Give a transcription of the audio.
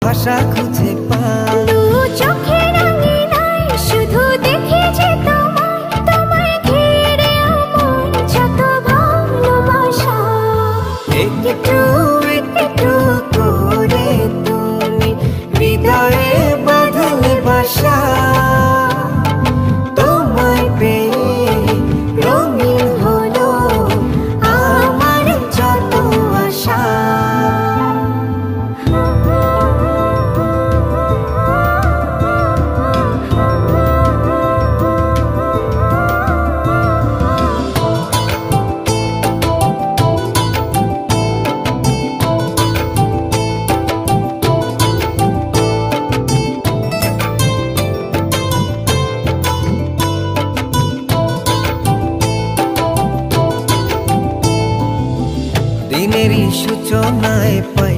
ভাষা খুঁজে পাই। দু চোখের আঙিনায় শুধু দেখি যে তোমায়, তোমায় ঘিরে আমার যত ভালোবাসা। একটু একটু করে তুমি হৃদয়ে বাঁধলে বাসা। তোমায় পেয়ে রঙিন হলো আমার যত আশা। দিনেরই সূচনায় পাই